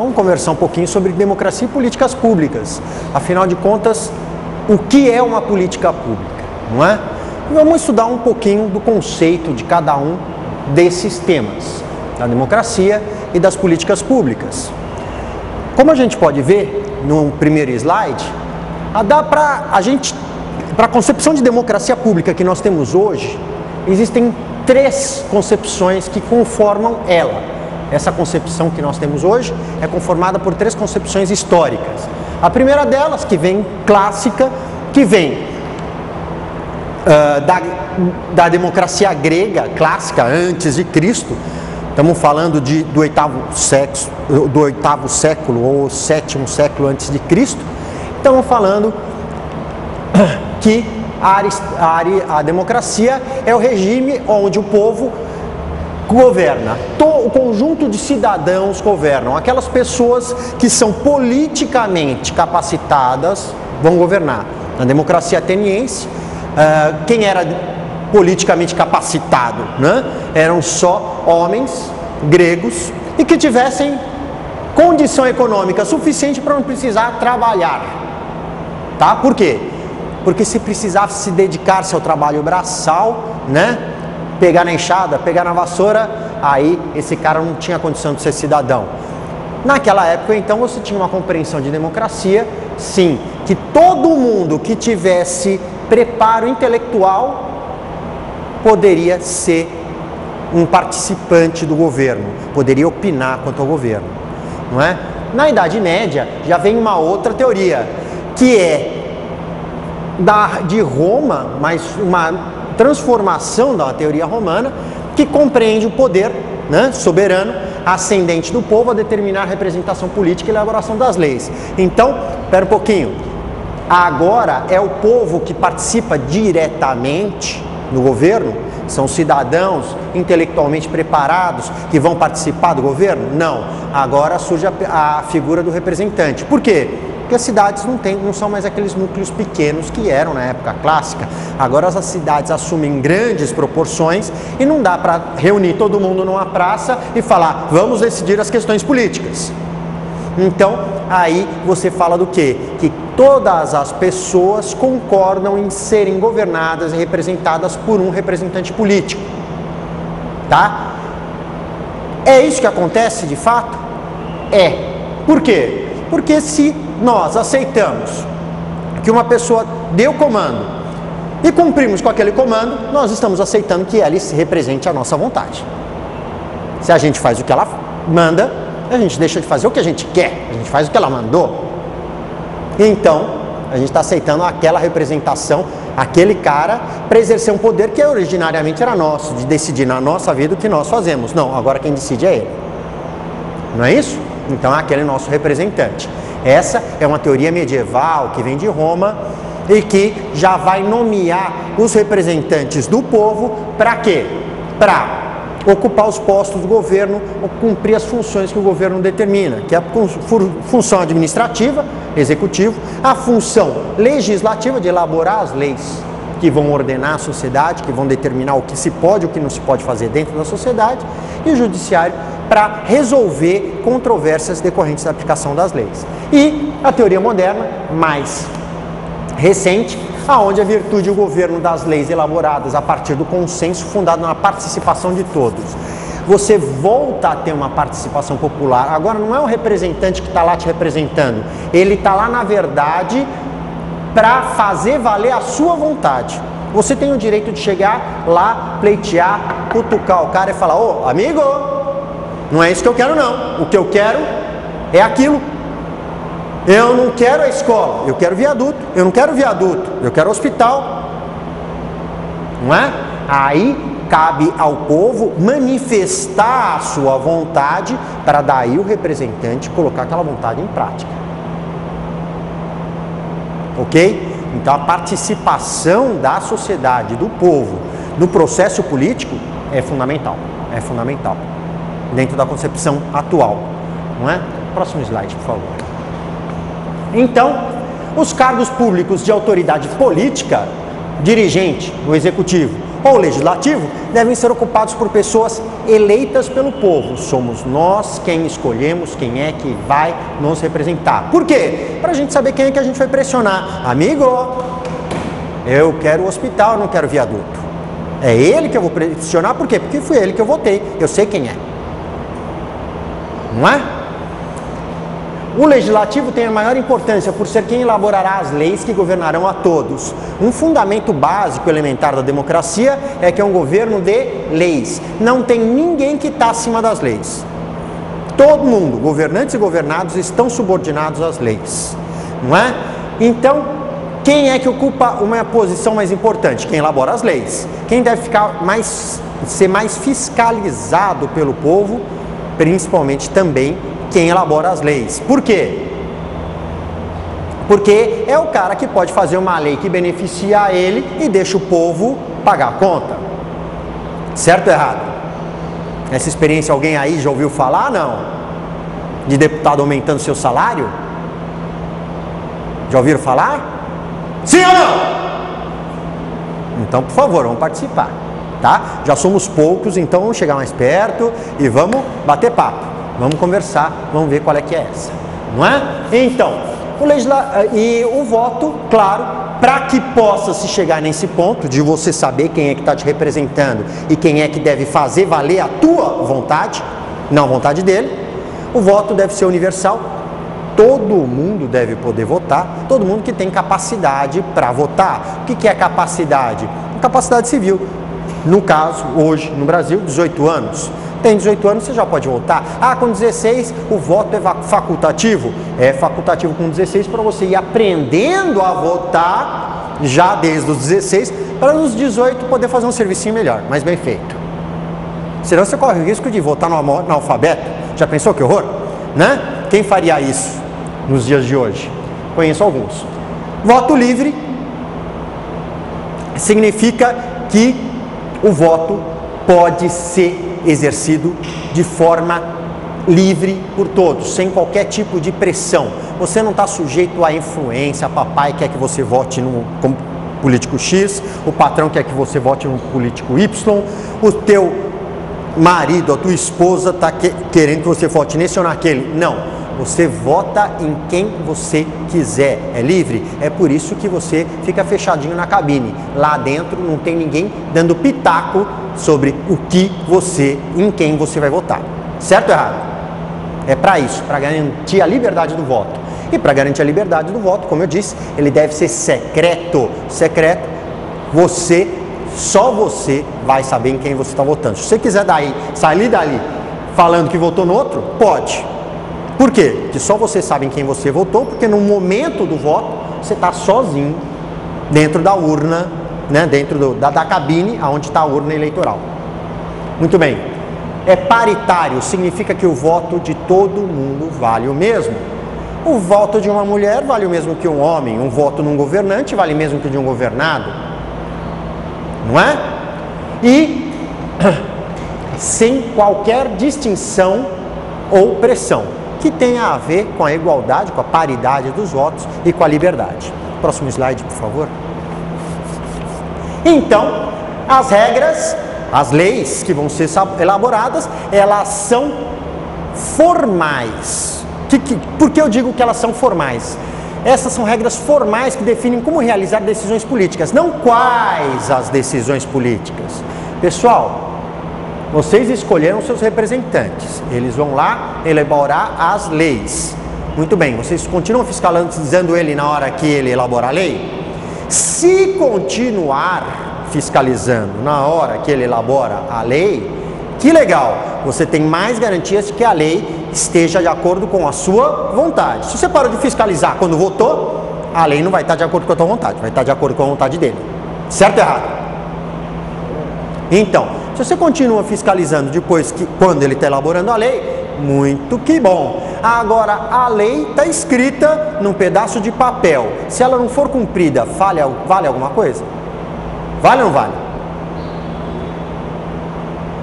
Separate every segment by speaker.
Speaker 1: Vamos conversar um pouquinho sobre democracia e políticas públicas. Afinal de contas, o que é uma política pública, não é? E vamos estudar um pouquinho do conceito de cada um desses temas, da democracia e das políticas públicas. Como a gente pode ver no primeiro slide, para a concepção de democracia pública que nós temos hoje, existem três concepções que conformam ela. Essa concepção que nós temos hoje é conformada por três concepções históricas. A primeira delas, que vem clássica, que vem da democracia grega clássica, antes de Cristo. Estamos falando do oitavo século ou sétimo século antes de Cristo. Estamos falando que a democracia é o regime onde o povo governa. O conjunto de cidadãos governam. Aquelas pessoas que são politicamente capacitadas vão governar. Na democracia ateniense, quem era politicamente capacitado, né? Eram só homens gregos e que tivessem condição econômica suficiente para não precisar trabalhar. Tá? Por quê? Porque se precisasse se dedicar-se ao trabalho braçal, né? Pegar na enxada, pegar na vassoura, aí esse cara não tinha condição de ser cidadão. Naquela época, então, você tinha uma compreensão de democracia, sim, que todo mundo que tivesse preparo intelectual poderia ser um participante do governo, poderia opinar quanto ao governo, não é? Na Idade Média já vem uma outra teoria, que é de Roma, mas uma transformação da teoria romana, que compreende o poder, né, soberano, ascendente do povo a determinar a representação política e elaboração das leis. Então, espera um pouquinho, agora é o povo que participa diretamente no governo? São cidadãos intelectualmente preparados que vão participar do governo? Não. Agora surge a figura do representante. Por quê? Porque as cidades não são mais aqueles núcleos pequenos que eram na época clássica. Agora as cidades assumem grandes proporções e não dá para reunir todo mundo numa praça e falar, vamos decidir as questões políticas. Então, aí você fala do quê? Que todas as pessoas concordam em serem governadas e representadas por um representante político. Tá? É isso que acontece de fato? É. Por quê? Porque se nós aceitamos que uma pessoa deu comando e cumprimos com aquele comando, nós estamos aceitando que ela represente a nossa vontade. Se a gente faz o que ela manda, a gente deixa de fazer o que a gente quer, a gente faz o que ela mandou. Então, a gente está aceitando aquela representação, aquele cara, para exercer um poder que originariamente era nosso, de decidir na nossa vida o que nós fazemos. Não, agora quem decide é ele. Não é isso? Então é aquele nosso representante. Essa é uma teoria medieval que vem de Roma e que já vai nomear os representantes do povo para quê? Para ocupar os postos do governo ou cumprir as funções que o governo determina, que é a função administrativa, executivo, a função legislativa de elaborar as leis que vão ordenar a sociedade, que vão determinar o que se pode e o que não se pode fazer dentro da sociedade, e o judiciário para resolver controvérsias decorrentes da aplicação das leis. E a teoria moderna, mais recente, aonde a virtude e o governo das leis elaboradas a partir do consenso fundado na participação de todos. Você volta a ter uma participação popular. Agora não é um representante que está lá te representando. Ele está lá, na verdade, para fazer valer a sua vontade. Você tem o direito de chegar lá, pleitear, cutucar o cara e falar, ô, amigo, não é isso que eu quero não. O que eu quero é aquilo. Eu não quero a escola, eu quero viaduto. Eu não quero viaduto, eu quero hospital. Não é? Aí cabe ao povo manifestar a sua vontade para daí o representante colocar aquela vontade em prática. Ok? Então a participação da sociedade, do povo, no processo político é fundamental. É fundamental. Dentro da concepção atual. Não é? Próximo slide, por favor. Então, os cargos públicos de autoridade política, dirigente, o executivo, ou legislativo devem ser ocupados por pessoas eleitas pelo povo. Somos nós quem escolhemos quem é que vai nos representar. Por quê? Para a gente saber quem é que a gente vai pressionar. Amigo, eu quero o hospital, eu não quero viaduto. É ele que eu vou pressionar, por quê? Porque foi ele que eu votei, eu sei quem é. Não é? O legislativo tem a maior importância por ser quem elaborará as leis que governarão a todos. Um fundamento básico elementar da democracia é que é um governo de leis. Não tem ninguém que está acima das leis. Todo mundo, governantes e governados, estão subordinados às leis. Não é? Então, quem é que ocupa uma posição mais importante? Quem elabora as leis. Quem deve ser mais fiscalizado pelo povo, principalmente também quem elabora as leis. Por quê? Porque é o cara que pode fazer uma lei que beneficia ele e deixa o povo pagar a conta. Certo ou errado? Essa experiência alguém aí já ouviu falar? Não. De deputado aumentando seu salário? Já ouviram falar? Sim ou não? Então, por favor, vamos participar, tá? Já somos poucos, então vamos chegar mais perto e vamos bater papo. Vamos conversar, vamos ver qual é que é essa, não é? Então, o voto, claro, para que possa se chegar nesse ponto de você saber quem é que está te representando e quem é que deve fazer valer a tua vontade, não a vontade dele, o voto deve ser universal. Todo mundo deve poder votar, todo mundo que tem capacidade para votar. O que é capacidade? Capacidade civil. No caso, hoje, no Brasil, 18 anos. Tem 18 anos, você já pode votar. Ah, com 16 o voto é facultativo? É facultativo com 16 para você ir aprendendo a votar já desde os 16, para nos 18 poder fazer um servicinho melhor, mais bem feito. Senão você corre o risco de votar no analfabeto. Já pensou que horror? Né? Quem faria isso nos dias de hoje? Conheço alguns. Voto livre significa que o voto pode ser exercido de forma livre por todos, sem qualquer tipo de pressão. Você não está sujeito à influência, papai quer que você vote no político X, o patrão quer que você vote no político Y, o teu marido, a tua esposa está querendo que você vote nesse ou naquele. Não. Você vota em quem você quiser, é livre, é por isso que você fica fechadinho na cabine. Lá dentro não tem ninguém dando pitaco sobre em quem você vai votar. Certo ou errado? É para isso, para garantir a liberdade do voto. E para garantir a liberdade do voto, como eu disse, ele deve ser secreto. Secreto, só você vai saber em quem você está votando. Se você quiser sair dali falando que votou no outro, pode. Por quê? Porque só você sabe em quem você votou, porque no momento do voto, você está sozinho dentro da urna, né? Dentro da cabine, onde está a urna eleitoral. Muito bem. É paritário, significa que o voto de todo mundo vale o mesmo. O voto de uma mulher vale o mesmo que um homem, um voto num governante vale o mesmo que de um governado. Não é? E sem qualquer distinção ou pressão, que tenha a ver com a igualdade, com a paridade dos votos e com a liberdade. Próximo slide, por favor. Então, as regras, as leis que vão ser elaboradas, elas são formais. Por que eu digo que elas são formais? Essas são regras formais que definem como realizar decisões políticas, não quais as decisões políticas. Pessoal, vocês escolheram seus representantes, eles vão lá elaborar as leis. Muito bem, vocês continuam fiscalizando ele na hora que ele elabora a lei? Se continuar fiscalizando na hora que ele elabora a lei, que legal, você tem mais garantias de que a lei esteja de acordo com a sua vontade. Se você parou de fiscalizar quando votou, a lei não vai estar de acordo com a tua vontade, vai estar de acordo com a vontade dele. Certo ou errado? Então, se você continua fiscalizando quando ele está elaborando a lei, muito que bom. Agora, a lei está escrita num pedaço de papel. Se ela não for cumprida, vale alguma coisa? Vale ou não vale?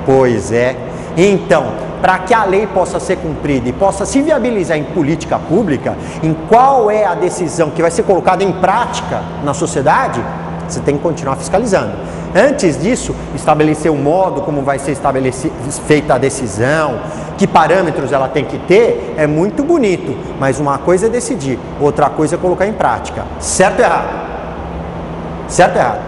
Speaker 1: Pois é. Então, para que a lei possa ser cumprida e possa se viabilizar em política pública, em qual é a decisão que vai ser colocada em prática na sociedade, você tem que continuar fiscalizando. Antes disso, estabelecer o modo como vai ser feita a decisão, que parâmetros ela tem que ter, é muito bonito, mas uma coisa é decidir, outra coisa é colocar em prática. Certo ou errado? Certo ou errado?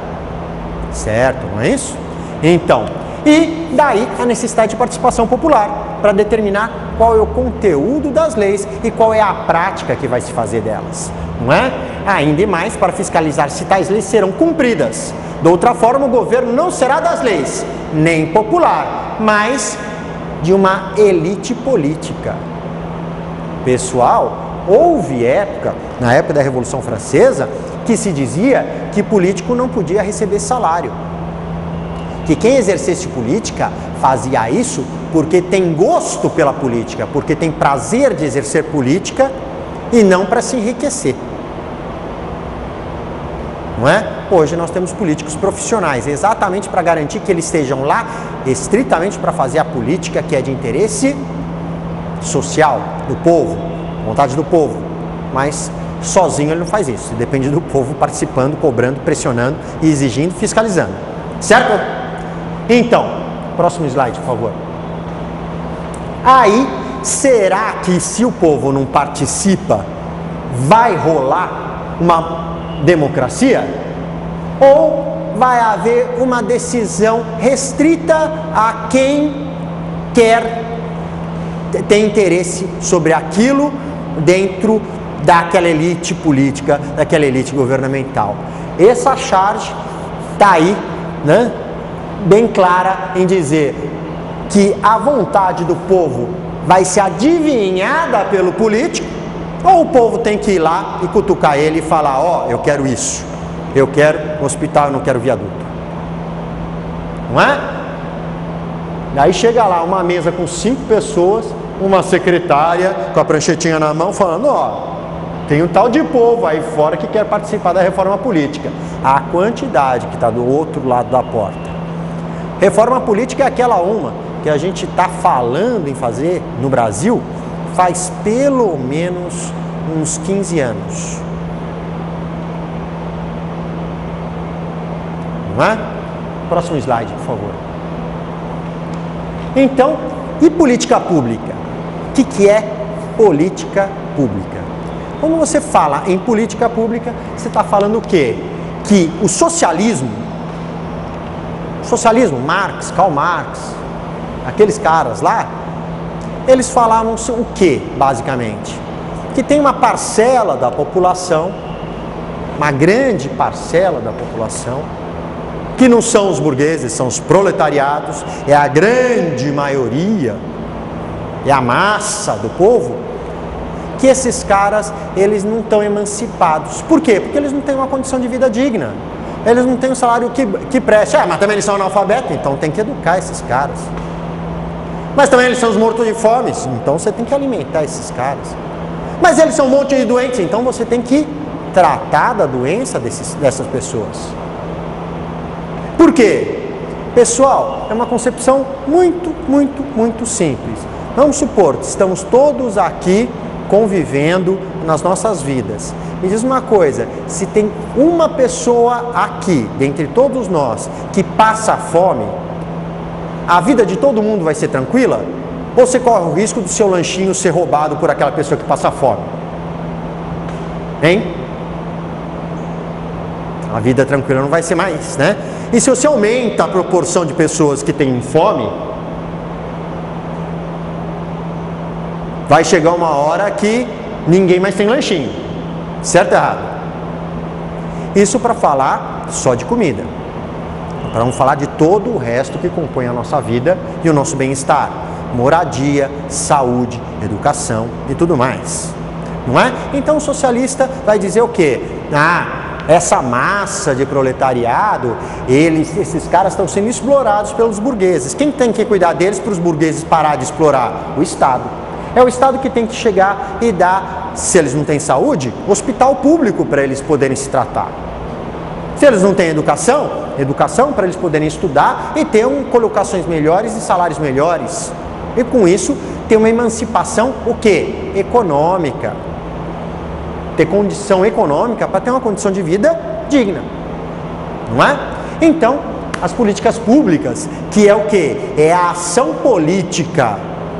Speaker 1: Certo, não é isso? Então, e daí a necessidade de participação popular, para determinar qual é o conteúdo das leis e qual é a prática que vai se fazer delas, não é? Ainda mais para fiscalizar se tais leis serão cumpridas. De outra forma, o governo não será das leis, nem popular, mas de uma elite política. Pessoal, houve época, na época da Revolução Francesa, que se dizia que político não podia receber salário. Que quem exercesse política fazia isso porque tem gosto pela política, porque tem prazer de exercer política e não para se enriquecer. Não é? Hoje nós temos políticos profissionais, exatamente para garantir que eles estejam lá estritamente para fazer a política que é de interesse social, do povo, vontade do povo. Mas sozinho ele não faz isso, ele depende do povo participando, cobrando, pressionando e exigindo, fiscalizando. Certo? Então, próximo slide, por favor. Aí, será que se o povo não participa, vai rolar uma democracia? Ou vai haver uma decisão restrita a quem quer ter interesse sobre aquilo dentro daquela elite política, daquela elite governamental? Essa charge está aí, né, bem clara em dizer que a vontade do povo vai ser adivinhada pelo político, ou o povo tem que ir lá e cutucar ele e falar: ó, eu quero isso, eu quero hospital, eu não quero viaduto. Não é? Daí chega lá uma mesa com 5 pessoas, uma secretária com a pranchetinha na mão falando: ó, tem um tal de povo aí fora que quer participar da reforma política. A quantidade que está do outro lado da porta. Reforma política é aquela uma que a gente está falando em fazer no Brasil faz pelo menos uns 15 anos. Não é? Próximo slide, por favor. Então, e política pública? O que é política pública? Quando você fala em política pública, você está falando o quê? Que o socialismo, Marx, Karl Marx, aqueles caras lá, eles falavam o quê, basicamente? Que tem uma parcela da população, uma grande parcela da população, que não são os burgueses, são os proletariados, é a grande maioria, é a massa do povo, que esses caras, eles não estão emancipados. Por quê? Porque eles não têm uma condição de vida digna. Eles não têm um salário que preste. Mas também eles são analfabetos, então tem que educar esses caras. Mas também eles são os mortos de fome, então você tem que alimentar esses caras. Mas eles são um monte de doentes, então você tem que tratar da doença dessas pessoas. Por quê? Pessoal, é uma concepção muito simples. Vamos supor, estamos todos aqui convivendo nas nossas vidas. Me diz uma coisa, se tem uma pessoa aqui, dentre todos nós, que passa fome, a vida de todo mundo vai ser tranquila? Ou você corre o risco do seu lanchinho ser roubado por aquela pessoa que passa fome? Hein? A vida tranquila não vai ser mais, né? E se você aumenta a proporção de pessoas que têm fome, vai chegar uma hora que ninguém mais tem lanchinho. Certo ou errado? Isso para falar só de comida. Para não falar de todo o resto que compõe a nossa vida e o nosso bem-estar. Moradia, saúde, educação e tudo mais. Não é? Então o socialista vai dizer o quê? Essa massa de proletariado, esses caras estão sendo explorados pelos burgueses. Quem tem que cuidar deles para os burgueses parar de explorar? O Estado. É o Estado que tem que chegar e dar, se eles não têm saúde, hospital público para eles poderem se tratar. Se eles não têm educação para eles poderem estudar e ter colocações melhores e salários melhores. E com isso, ter uma emancipação, o quê? Econômica. Ter condição econômica para ter uma condição de vida digna. Não é? Então, as políticas públicas, que é o quê? É a ação política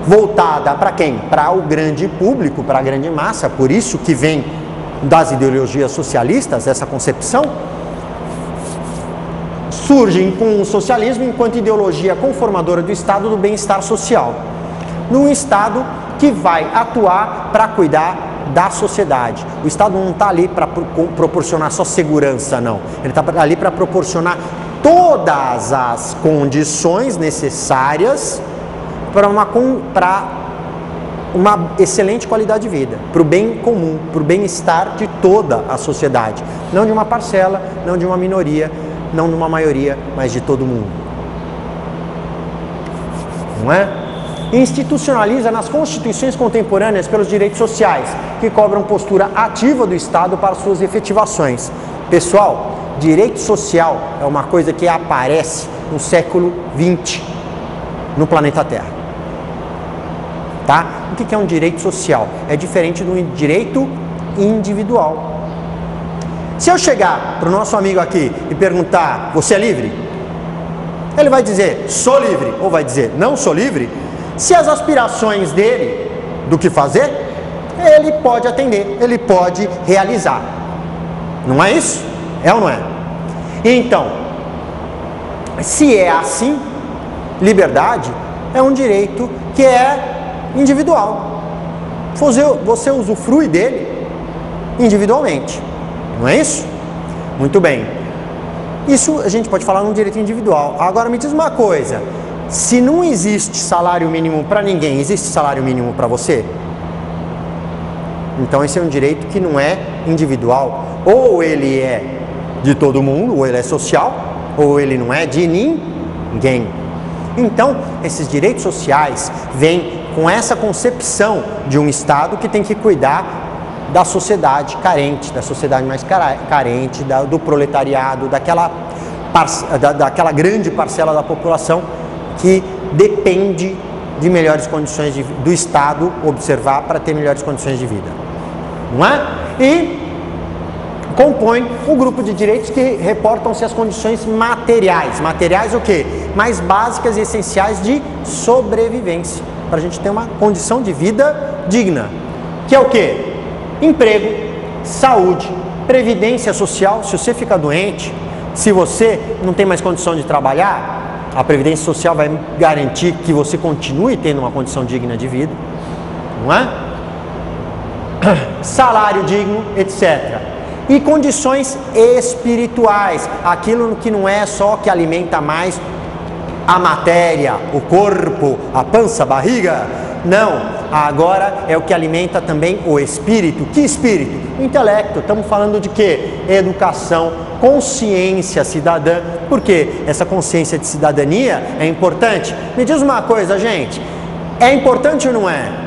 Speaker 1: voltada para quem? Para o grande público, para a grande massa, por isso que vem das ideologias socialistas, essa concepção, surgem com o socialismo enquanto ideologia conformadora do Estado do bem-estar social. Num Estado que vai atuar para cuidar da sociedade. O Estado não está ali para proporcionar só segurança, não. Ele está ali para proporcionar todas as condições necessárias para uma excelente qualidade de vida, para o bem comum, para o bem-estar de toda a sociedade. Não de uma parcela, não de uma minoria, não de uma maioria, mas de todo mundo. Não é? Institucionaliza nas constituições contemporâneas pelos direitos sociais, que cobram postura ativa do Estado para suas efetivações. Pessoal, direito social é uma coisa que aparece no século XX, no planeta Terra. Tá? O que é um direito social? É diferente do direito individual. Se eu chegar para o nosso amigo aqui e perguntar, você é livre? Ele vai dizer, sou livre, ou vai dizer, não sou livre. Se as aspirações dele, do que fazer, ele pode atender, ele pode realizar. Não é isso? É ou não é? Então, se é assim, liberdade é um direito que é individual. Você usufrui dele individualmente. Não é isso? Muito bem. Isso a gente pode falar num direito individual. Agora me diz uma coisa. Se não existe salário mínimo para ninguém, existe salário mínimo para você? Então esse é um direito que não é individual. Ou ele é de todo mundo, ou ele é social, ou ele não é de ninguém. Então, esses direitos sociais vêm com essa concepção de um Estado que tem que cuidar da sociedade carente, da sociedade mais carente, do proletariado, daquela grande parcela da população que depende de melhores condições do Estado observar para ter melhores condições de vida. Não é? E compõe um grupo de direitos que reportam-se às condições materiais. Materiais o quê? Mais básicas e essenciais de sobrevivência, para a gente ter uma condição de vida digna. Que é o quê? Emprego, saúde, previdência social. Se você fica doente, se você não tem mais condição de trabalhar, a previdência social vai garantir que você continue tendo uma condição digna de vida, não é? Salário digno, etc. E condições espirituais, aquilo que não é só que alimenta mais a matéria, o corpo, a pança, a barriga. Não, agora é o que alimenta também o espírito. Que espírito? O intelecto. Estamos falando de quê? Educação, consciência cidadã. Por quê? Essa consciência de cidadania é importante. Me diz uma coisa, gente. É importante ou não é?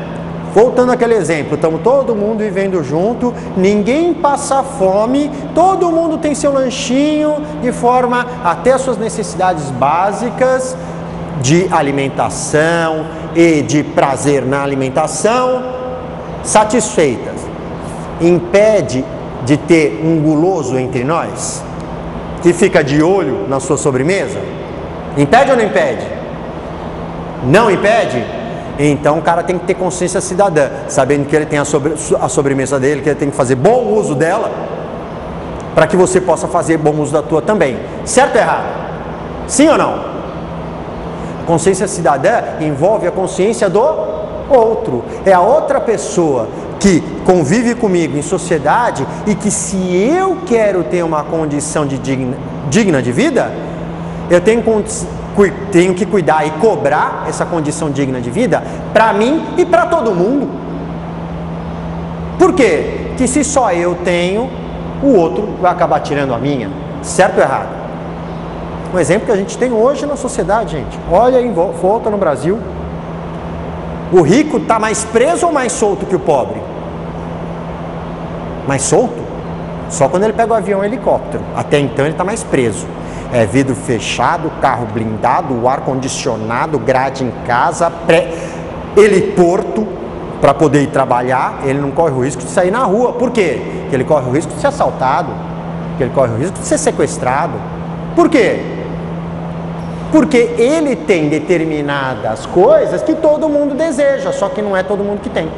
Speaker 1: Voltando àquele exemplo, estamos todo mundo vivendo junto, ninguém passa fome, todo mundo tem seu lanchinho de forma a ter as suas necessidades básicas de alimentação e de prazer na alimentação satisfeitas. Impede de ter um guloso entre nós que fica de olho na sua sobremesa? Impede ou não impede? Não impede? Então o cara tem que ter consciência cidadã, sabendo que ele tem a sobremesa dele, que ele tem que fazer bom uso dela, para que você possa fazer bom uso da tua também. Certo ou errado? Sim ou não? Consciência cidadã envolve a consciência do outro. É a outra pessoa que convive comigo em sociedade e que, se eu quero ter uma condição digna de vida, eu tenho que cuidar e cobrar essa condição digna de vida para mim e para todo mundo. Por quê? Que se só eu tenho, o outro vai acabar tirando a minha. Certo ou errado? Um exemplo que a gente tem hoje na sociedade, gente. Olha em volta no Brasil. O rico está mais preso ou mais solto que o pobre? Mais solto? Só quando ele pega o avião e o helicóptero. Até então ele está mais preso. É vidro fechado, carro blindado, ar-condicionado, grade em casa, heliporto para poder ir trabalhar. Ele não corre o risco de sair na rua. Por quê? Porque ele corre o risco de ser assaltado, porque ele corre o risco de ser sequestrado. Por quê? Porque ele tem determinadas coisas que todo mundo deseja, só que não é todo mundo que tem.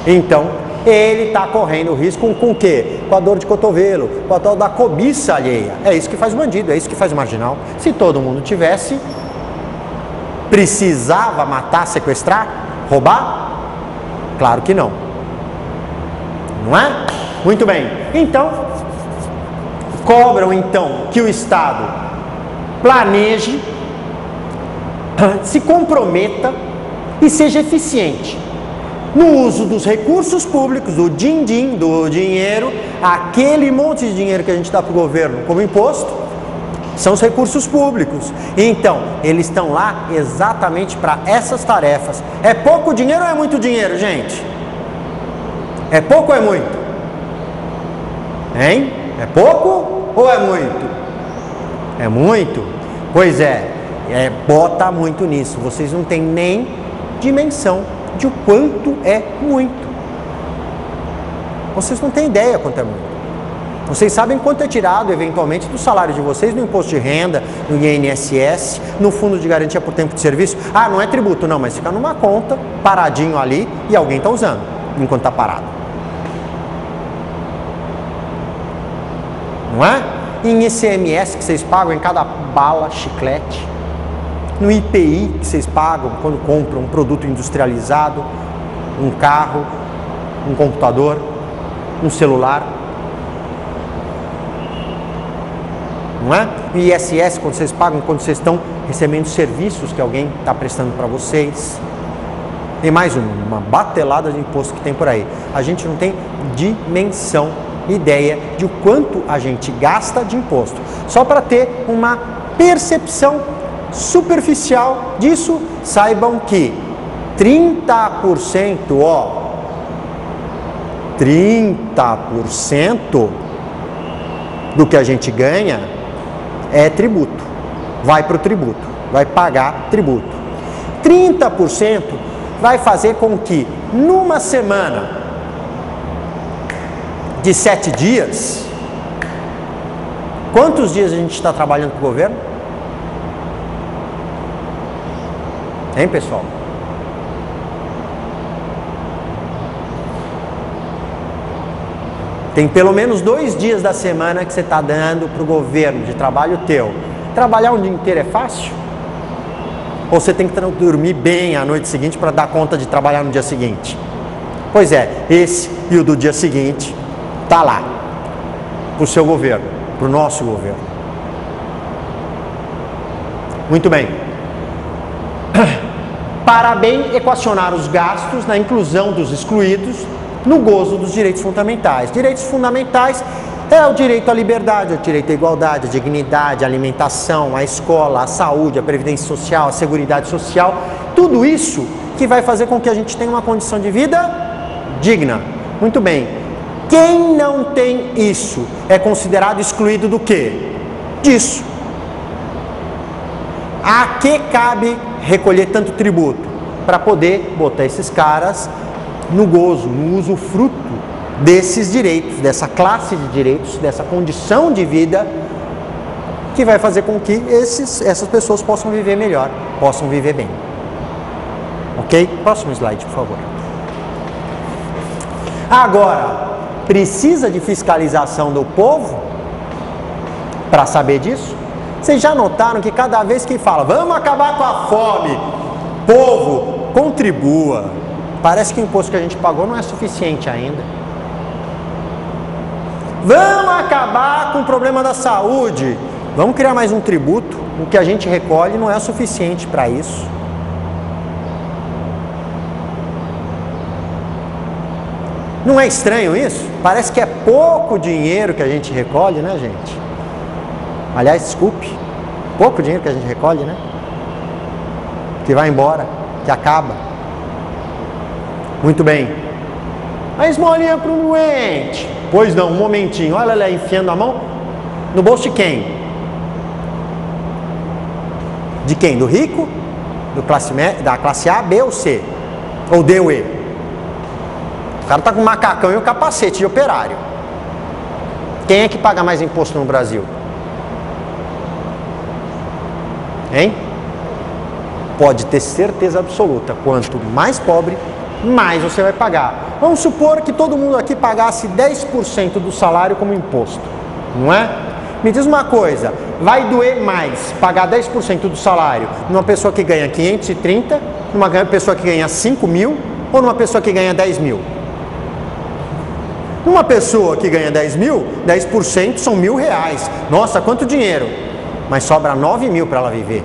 Speaker 1: Então, ele está correndo risco com o quê? Com a dor de cotovelo, com a tal da cobiça alheia. É isso que faz o bandido, é isso que faz o marginal. Se todo mundo tivesse, precisava matar, sequestrar, roubar? Claro que não. Não é? Muito bem. Então, cobram então que o Estado planeje, se comprometa e seja eficiente no uso dos recursos públicos, do din-din, do dinheiro, aquele monte de dinheiro que a gente dá para o governo como imposto, são os recursos públicos. Então, eles estão lá exatamente para essas tarefas. É pouco dinheiro ou é muito dinheiro, gente? É pouco ou é muito? Hein? É pouco ou é muito? É muito? Pois é, bota muito nisso. Vocês não têm nem dimensão de o quanto é muito. Vocês não têm ideia quanto é muito. Vocês sabem quanto é tirado, eventualmente, do salário de vocês, no imposto de renda, no INSS, no fundo de garantia por tempo de serviço. Ah, não é tributo, não, mas fica numa conta, paradinho ali, e alguém está usando, enquanto está parado. Não é? Em ICMS que vocês pagam em cada bala, chiclete. No IPI que vocês pagam quando compram um produto industrializado, um carro, um computador, um celular. Não é? No ISS, quando vocês pagam, quando vocês estão recebendo serviços que alguém está prestando para vocês. Tem mais uma batelada de imposto que tem por aí. A gente não tem dimensão, ideia de o quanto a gente gasta de imposto. Só para ter uma percepção superficial disso, saibam que 30%, 30% do que a gente ganha é tributo. Vai para o tributo, vai pagar tributo. 30% vai fazer com que numa semana de 7 dias, quantos dias a gente está trabalhando para o governo? Hein, pessoal? Tem pelo menos 2 dias da semana que você está dando para o governo de trabalho teu. Trabalhar um dia inteiro é fácil? Ou você tem que dormir bem a noite seguinte para dar conta de trabalhar no dia seguinte? Pois é, esse e o do dia seguinte está lá, para o seu governo, para o nosso governo. Muito bem. Para bem equacionar os gastos na inclusão dos excluídos no gozo dos direitos fundamentais. Direitos fundamentais é o direito à liberdade, o direito à igualdade, à dignidade, à alimentação, à escola, à saúde, à previdência social, à seguridade social. Tudo isso que vai fazer com que a gente tenha uma condição de vida digna. Muito bem. Quem não tem isso é considerado excluído do quê? Disso. A que cabe recolher tanto tributo? Para poder botar esses caras no gozo, no usufruto desses direitos, dessa classe de direitos, dessa condição de vida que vai fazer com que essas pessoas possam viver melhor, possam viver bem. Ok? Próximo slide, por favor. Agora, precisa de fiscalização do povo para saber disso? Vocês já notaram que cada vez que fala, vamos acabar com a fome, povo, contribua. Parece que o imposto que a gente pagou não é suficiente ainda. Vamos acabar com o problema da saúde. Vamos criar mais um tributo. O que a gente recolhe não é suficiente para isso. Não é estranho isso? Parece que é pouco dinheiro que a gente recolhe, né, gente? Aliás, desculpe, pouco dinheiro que a gente recolhe, né? Que vai embora, que acaba. Muito bem. A esmolinha para um doente. Pois não, um momentinho. Olha ela enfiando a mão no bolso de quem? De quem? Do rico? Da classe A, B ou C? Ou D ou E? O cara tá com o macacão e o capacete de operário. Quem é que paga mais imposto no Brasil? Hein? Pode ter certeza absoluta, quanto mais pobre, mais você vai pagar. Vamos supor que todo mundo aqui pagasse 10% do salário como imposto, não é? Me diz uma coisa, vai doer mais pagar 10% do salário numa pessoa que ganha 530, numa pessoa que ganha 5 mil ou numa pessoa que ganha 10 mil? Numa pessoa que ganha 10 mil, 10% são R$1.000. Nossa, quanto dinheiro! Mas sobra 9 mil para ela viver.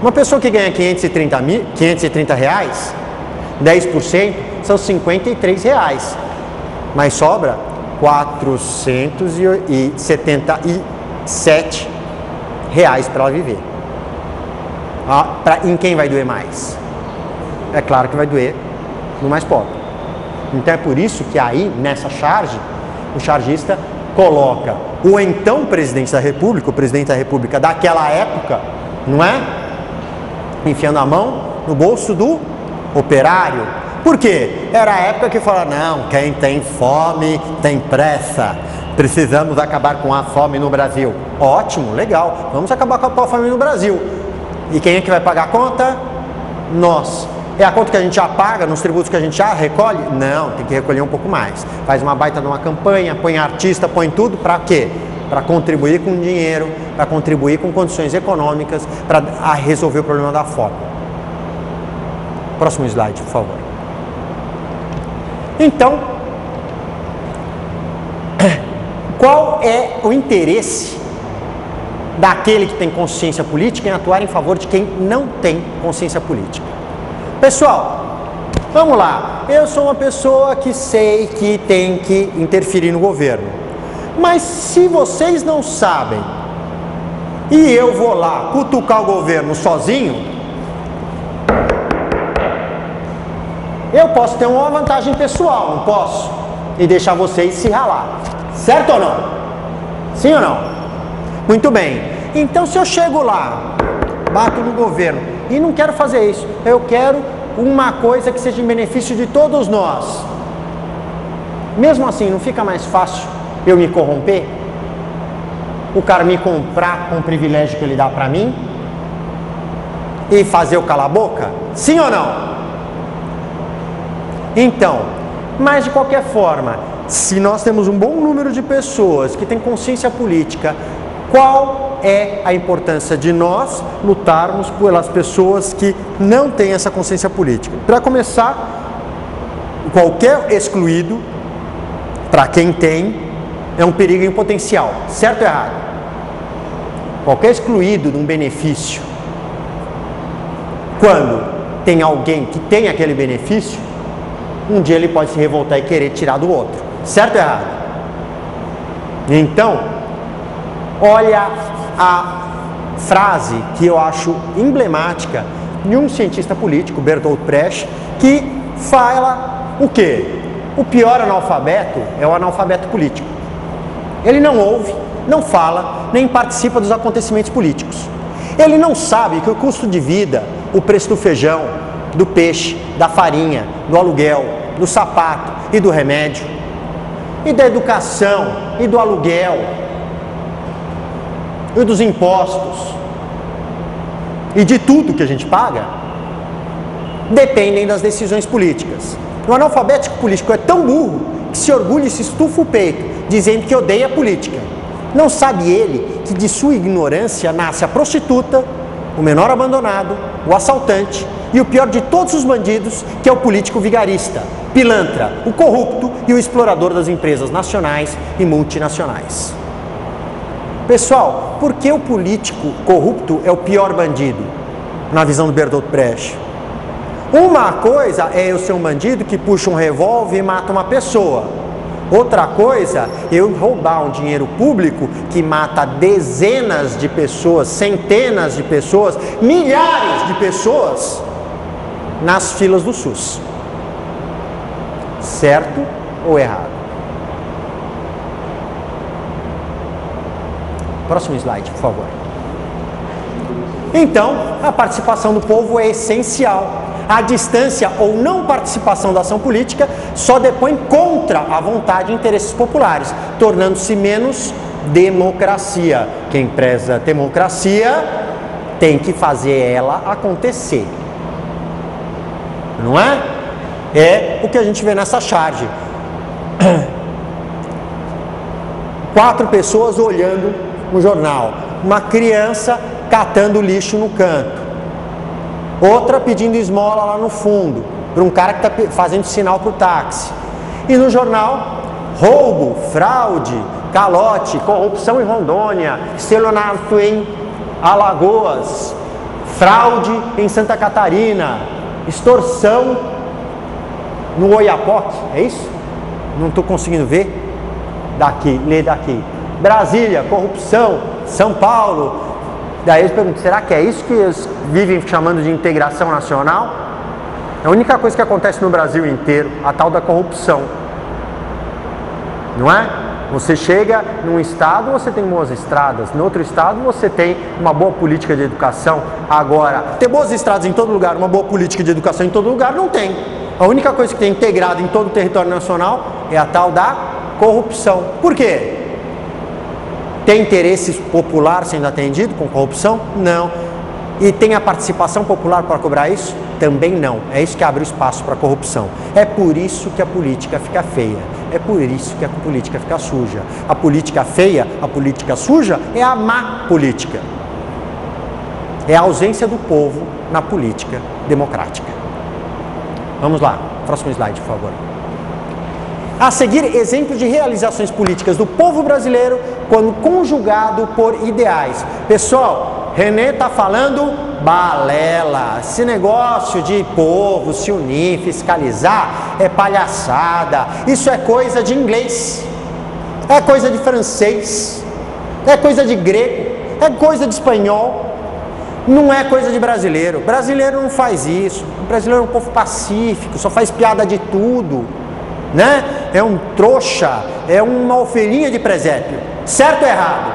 Speaker 1: Uma pessoa que ganha 530 reais, 10% são R$53, mas sobra R$477 para ela viver. Em quem vai doer mais? É claro que vai doer no mais pobre. Então é por isso que aí, nessa charge, o chargista coloca o então presidente da República, o presidente da República daquela época, não é? Enfiando a mão no bolso do operário. Por quê? Era a época que falava, não, quem tem fome tem pressa. Precisamos acabar com a fome no Brasil. Ótimo, legal, vamos acabar com a fome no Brasil. E quem é que vai pagar a conta? Nós. É a conta que a gente já paga nos tributos que a gente já recolhe? Não, tem que recolher um pouco mais. Faz uma baita de uma campanha, põe artista, põe tudo, para quê? Para contribuir com dinheiro, para contribuir com condições econômicas, para resolver o problema da fome. Próximo slide, por favor. Então, qual é o interesse daquele que tem consciência política em atuar em favor de quem não tem consciência política? Pessoal, vamos lá. Eu sou uma pessoa que sei que tem que interferir no governo. Mas se vocês não sabem e eu vou lá cutucar o governo sozinho, eu posso ter uma vantagem pessoal, não posso? E deixar vocês se ralar. Certo ou não? Sim ou não? Muito bem. Então se eu chego lá, bato no governo e não quero fazer isso, eu quero uma coisa que seja em benefício de todos nós. Mesmo assim, não fica mais fácil eu me corromper? O cara me comprar com o privilégio que ele dá pra mim? E fazer eu calar a boca? Sim ou não? Então, mas de qualquer forma, se nós temos um bom número de pessoas que têm consciência política, qual é a importância de nós lutarmos pelas pessoas que não têm essa consciência política? Para começar, qualquer excluído, para quem tem, é um perigo em potencial, certo ou errado? Qualquer excluído de um benefício, quando tem alguém que tem aquele benefício, um dia ele pode se revoltar e querer tirar do outro, certo ou errado? Então, olha a frase que eu acho emblemática de um cientista político, Bertolt Brecht, que fala o quê? O pior analfabeto é o analfabeto político. Ele não ouve, não fala, nem participa dos acontecimentos políticos. Ele não sabe que o custo de vida, o preço do feijão, do peixe, da farinha, do aluguel, do sapato e do remédio, e da educação, e do aluguel, e dos impostos, e de tudo que a gente paga, dependem das decisões políticas. O analfabético político é tão burro que se orgulha e se estufa o peito, dizendo que odeia a política. Não sabe ele que de sua ignorância nasce a prostituta, o menor abandonado, o assaltante e o pior de todos os bandidos, que é o político vigarista, pilantra, o corrupto e o explorador das empresas nacionais e multinacionais. Pessoal, por que o político corrupto é o pior bandido, na visão do Bertolt Brecht? Uma coisa é eu ser um bandido que puxa um revólver e mata uma pessoa. Outra coisa é eu roubar um dinheiro público que mata dezenas de pessoas, centenas de pessoas, milhares de pessoas nas filas do SUS. Certo ou errado? Próximo slide, por favor. Então, a participação do povo é essencial. A distância ou não participação da ação política só depõe contra a vontade e interesses populares, tornando-se menos democracia. Quem preza democracia tem que fazer ela acontecer. Não é? É o que a gente vê nessa charge. 4 pessoas olhando um jornal. Uma criança catando lixo no canto. Outra pedindo esmola lá no fundo, para um cara que está fazendo sinal para o táxi. E no jornal, roubo, fraude, calote, corrupção em Rondônia, estelionato em Alagoas, fraude em Santa Catarina, extorsão no Oiapoque, é isso? Não estou conseguindo ver. Daqui, lê daqui. Brasília, corrupção, São Paulo. Daí eles perguntam, será que é isso que eles vivem chamando de integração nacional? É a única coisa que acontece no Brasil inteiro, a tal da corrupção. Não é? Você chega num estado, você tem boas estradas, no outro estado você tem uma boa política de educação. Agora, ter boas estradas em todo lugar, uma boa política de educação em todo lugar, não tem. A única coisa que tem integrado em todo o território nacional é a tal da corrupção. Por quê? Tem interesse popular sendo atendido com corrupção? Não. E tem a participação popular para cobrar isso? Também não. É isso que abre o espaço para a corrupção. É por isso que a política fica feia. É por isso que a política fica suja. A política feia, a política suja, é a má política. É a ausência do povo na política democrática. Vamos lá. Próximo slide, por favor. A seguir, exemplos de realizações políticas do povo brasileiro quando conjugado por ideais. Pessoal, René está falando balela. Esse negócio de povo se unir, fiscalizar, é palhaçada. Isso é coisa de inglês, é coisa de francês, é coisa de grego, é coisa de espanhol. Não é coisa de brasileiro. Brasileiro não faz isso. O brasileiro é um povo pacífico, só faz piada de tudo, né? É um trouxa, é uma ovelhinha de presépio. Certo ou errado?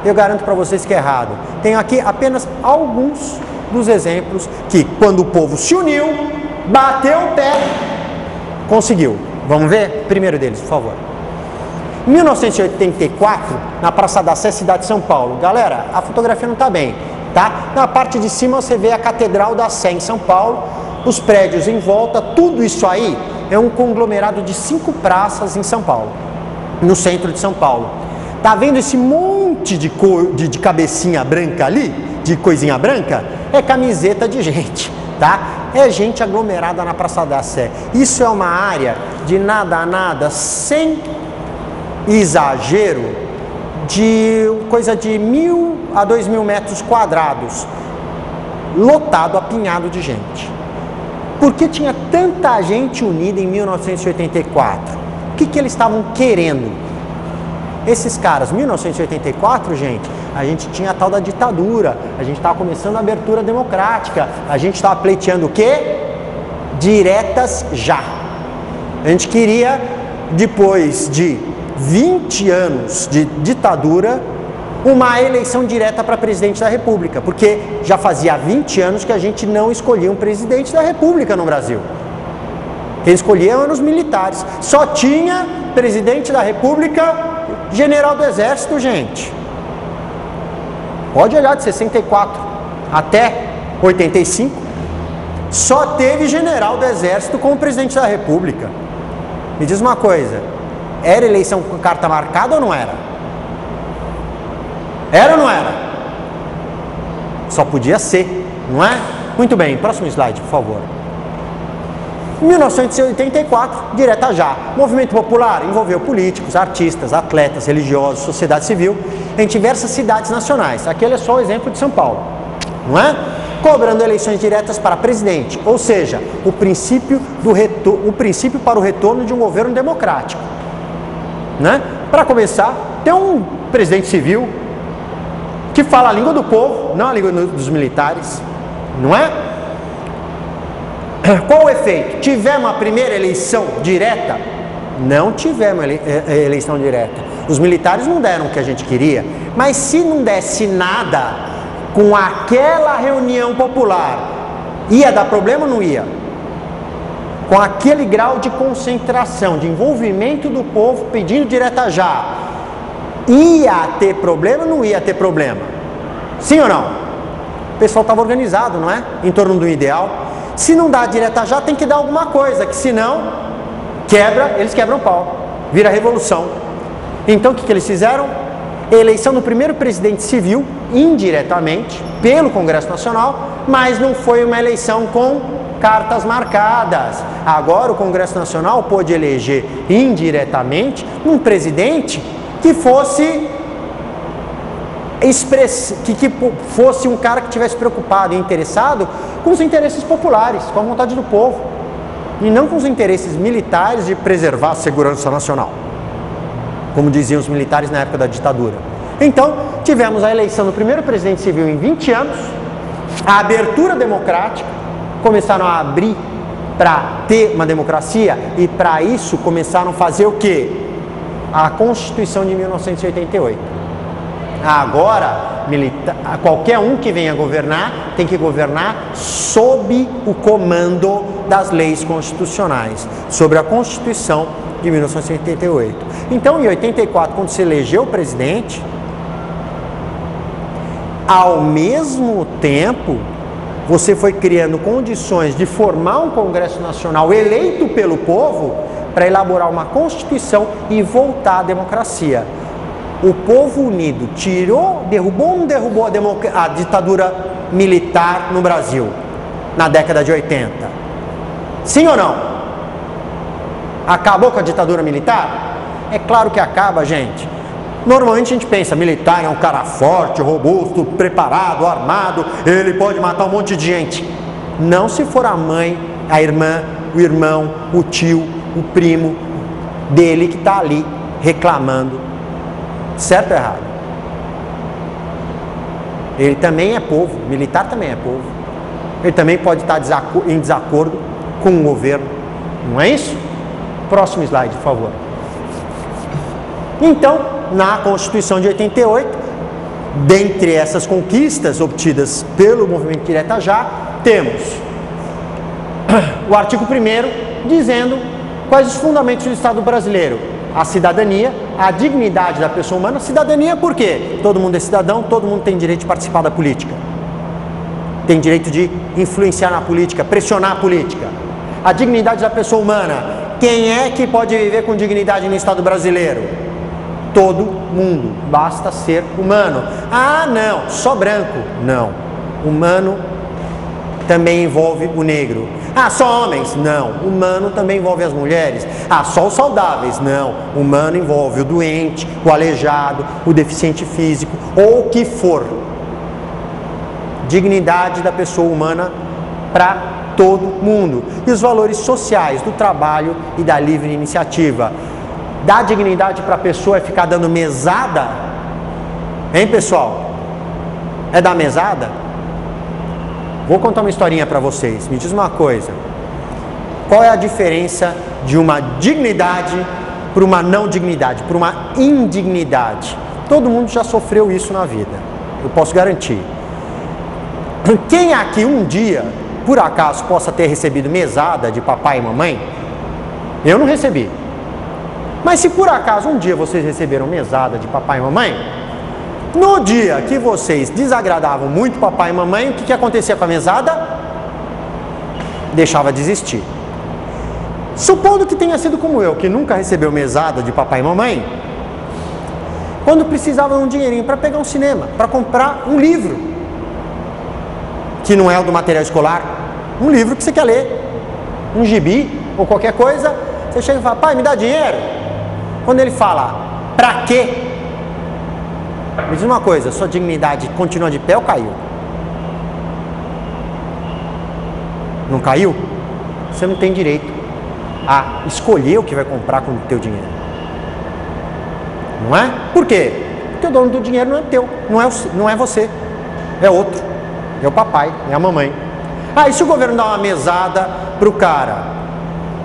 Speaker 1: Eu garanto para vocês que é errado. Tenho aqui apenas alguns dos exemplos que, quando o povo se uniu, bateu o pé, conseguiu. Vamos ver? Primeiro deles, por favor. Em 1984, na Praça da Sé, cidade de São Paulo. Galera, a fotografia não está bem, tá? Na parte de cima você vê a Catedral da Sé em São Paulo, os prédios em volta, tudo isso aí é um conglomerado de 5 praças em São Paulo, no centro de São Paulo. Tá vendo esse monte de cabecinha branca ali, de coisinha branca? É camiseta de gente, tá? É gente aglomerada na Praça da Sé. Isso é uma área de nada a nada, sem exagero, de coisa de 1.000 a 2.000 metros quadrados, lotado, apinhado de gente. Por que tinha tanta gente unida em 1984? O que eles estavam querendo? Esses caras, 1984, gente, a gente tinha a tal da ditadura, a gente estava começando a abertura democrática, a gente estava pleiteando o quê? Diretas já. A gente queria, depois de 20 anos de ditadura, uma eleição direta para presidente da República, porque já fazia 20 anos que a gente não escolhia um presidente da República no Brasil. Quem escolhia eram os militares. Só tinha presidente da República, general do Exército, gente. Pode olhar, de 64 até 85, só teve general do Exército como presidente da República. Me diz uma coisa, era eleição com carta marcada ou não era? Era ou não era? Só podia ser, não é? Muito bem, próximo slide, por favor. Em 1984, direta já. Movimento popular envolveu políticos, artistas, atletas, religiosos, sociedade civil em diversas cidades nacionais. Aquele é só o exemplo de São Paulo, não é? Cobrando eleições diretas para presidente, ou seja, o princípio para o retorno de um governo democrático, né? Para começar, tem um presidente civil que fala a língua do povo, não a língua dos militares, não é? Qual o efeito? Tivemos a primeira eleição direta? Não tivemos eleição direta. Os militares não deram o que a gente queria, mas se não desse nada com aquela reunião popular, ia dar problema ou não ia? Com aquele grau de concentração, de envolvimento do povo pedindo direta já, Ia ter problema ou não ia ter problema? Sim ou não? O pessoal estava organizado, não é? Em torno do ideal. Se não dá direta já, tem que dar alguma coisa, que senão eles quebram o pau. Vira revolução. Então o que eles fizeram? Eleição do primeiro presidente civil, indiretamente, pelo Congresso Nacional, mas não foi uma eleição com cartas marcadas. Agora o Congresso Nacional pôde eleger indiretamente um presidente que fosse fosse um cara que estivesse preocupado e interessado com os interesses populares, com a vontade do povo, e não com os interesses militares de preservar a segurança nacional, como diziam os militares na época da ditadura. Então, tivemos a eleição do primeiro presidente civil em 20 anos, a abertura democrática, começaram a abrir para ter uma democracia, e para isso começaram a fazer o quê? A Constituição de 1988. Agora, qualquer um que venha governar tem que governar sob o comando das leis constitucionais, sobre a Constituição de 1988. Então, em 84, quando se elegeu o presidente, ao mesmo tempo, você foi criando condições de formar um Congresso Nacional eleito pelo povo para elaborar uma Constituição e voltar à democracia. O povo unido derrubou ou não derrubou a ditadura militar no Brasil, na década de 80? Sim ou não? Acabou com a ditadura militar? É claro que acaba, gente. Normalmente a gente pensa, militar é um cara forte, robusto, preparado, armado, ele pode matar um monte de gente. Não se for a mãe, a irmã, o irmão, o tio, o primo dele que está ali reclamando. Certo ou errado? Ele também é povo, militar também é povo. Ele também pode estar em desacordo com o governo. Não é isso? Próximo slide, por favor. Então, na Constituição de 88, dentre essas conquistas obtidas pelo movimento Direta Já, temos o artigo 1º dizendo quais os fundamentos do Estado brasileiro: a cidadania, a dignidade da pessoa humana. Cidadania por quê? Todo mundo é cidadão, todo mundo tem direito de participar da política, tem direito de influenciar na política, pressionar a política. A dignidade da pessoa humana, quem é que pode viver com dignidade no Estado brasileiro? Todo mundo, basta ser humano. Ah, não, só branco. Não, humano também envolve o negro. Ah, só homens? Não, humano também envolve as mulheres. Ah, só os saudáveis? Não, humano envolve o doente, o aleijado, o deficiente físico, ou o que for. Dignidade da pessoa humana para todo mundo. E os valores sociais do trabalho e da livre iniciativa. Dar dignidade para a pessoa é ficar dando mesada? Hein, pessoal? É dar mesada? Vou contar uma historinha para vocês. Me diz uma coisa. Qual é a diferença de uma dignidade para uma não dignidade, para uma indignidade? Todo mundo já sofreu isso na vida. Eu posso garantir. Quem aqui um dia, por acaso, possa ter recebido mesada de papai e mamãe? Eu não recebi. Mas se por acaso um dia vocês receberam mesada de papai e mamãe, no dia que vocês desagradavam muito papai e mamãe, o que acontecia com a mesada? Deixava de existir. Supondo que tenha sido como eu, que nunca recebeu mesada de papai e mamãe, quando precisavam de um dinheirinho para pegar um cinema, para comprar um livro, que não é o do material escolar, um livro que você quer ler, um gibi ou qualquer coisa, você chega e fala: pai, me dá dinheiro? Quando ele fala: pra quê? Me diz uma coisa, sua dignidade continua de pé ou caiu? Não caiu? Você não tem direito a escolher o que vai comprar com o teu dinheiro. Não é? Por quê? Porque o dono do dinheiro não é teu, não é você, é outro, é o papai, é a mamãe. Ah, e se o governo dá uma mesada pro cara